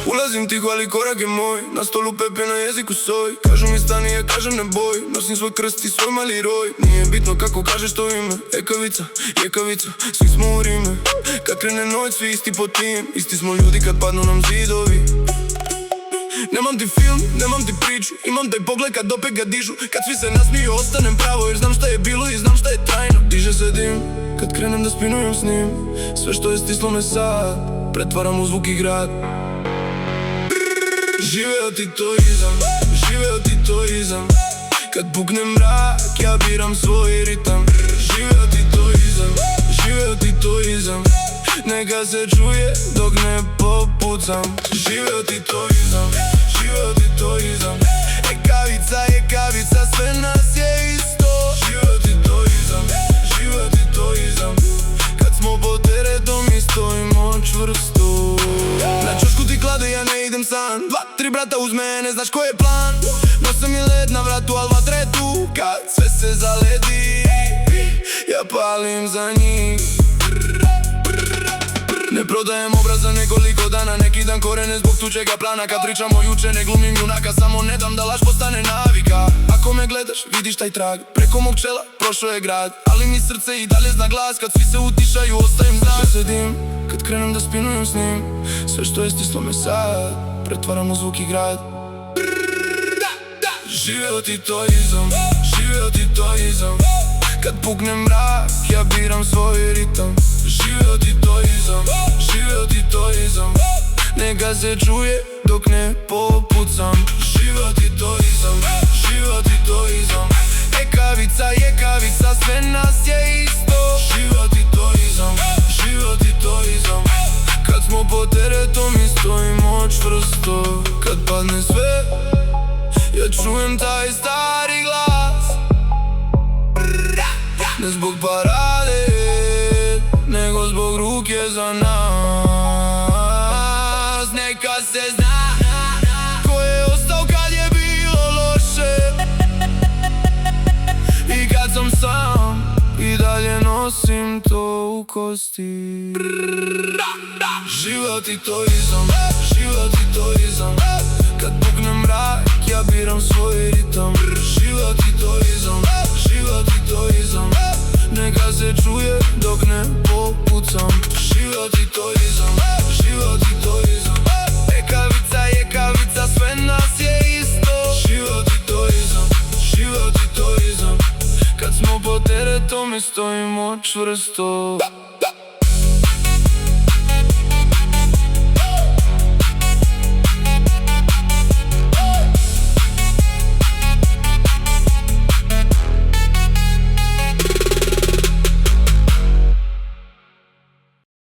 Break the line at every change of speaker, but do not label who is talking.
Ulazim tiho, ali korak je moj. Na stolu pepe, na jeziku soj. Kažu mi stani, ja kažem ne boj. Nosim svoj krst i svoj mali roj. Nije bitno kako kažeš to ime. Ekavica, jekavica, svi smo u Rime. Kad krene noć, svi isti po tim. Isti smo ljudi kad padnu nam zidovi. Nemam ti film, nemam ti priču. Imam taj pogled kad opet ga dižu. Kad svi se nasmiju, ostanem pravo. Jer znam šta je bilo i znam šta je trajno. Diže se dim, kad krenem da spinujem s njim. Sve što je stislo me sad pretvaram u zvuk i grad. Živeo ti to izam, živeo ti to izam. Kad pukne mrak, ja biram svoj ritam. Živeo ti to izam, živeo ti to izam. Neka se čuje dok ne popucam. Živeo ti to izam, živeo ti to izam. Ekavica, jekavica, sve nas je isto. Živeo ti to izam, živeo ti to izam. Kad smo pod teretom i stojimo čvrsto. Na čošku ti klade, ja ne idem sam. 2-3 brata uz mene, znaš ko je plan. Nosam mi led na vratu, al vatra je tu. Kad sve se zaledi, ja palim za njih. Ne prodajem obraz za nekoliko dana. Ne kidam korene zbog tuđega plana. Kad pričamo juče ne glumim junaka. Samo ne dam da laž postane navika. Ako me gledaš vidiš taj trag. Preko mog čela prošao je grad. Ali mi srce i dalje zna glas. Kad svi se utišaju ostajem znak. Sve sedim kad krenem da spinujem s njim. Sve što je stislo me sad pretvaram u zvuk i grad. Živeo ti to izam, živeo ti to izam. Kad pukne mrak, ja biram svoj ritam. Živeo ti to izam, živeo ti to izam. Neka se čuje dok ne popucam. Živeo ti to izam, živeo ti to izam. Ekavica, jekavica, sve nas je isto. Živeo ti to izam, živeo ti to izam. Kad smo pod teretom i stojimo čvrsto. Kad padne sve, ja čujem taj stari glas. Ne zbog parade, nego zbog ruke za nas. Neka se zna ko je ostao kad je bilo loše. I kad sam sam i dalje nosim to u kosti. Živeo ti to izam, živeo ti to izam. Kad pukne mrak, ja biram svoj ritam. Živeo ti to izam, živeo ti to izam. Neka se čuje dok ne popucam. Živeo ti to izam, živeo ti to izam. Ekavica, jekavica, sve nas je isto. Živeo ti to izam, živeo ti to izam. Kad smo pod teretom i stojimo čvrsto.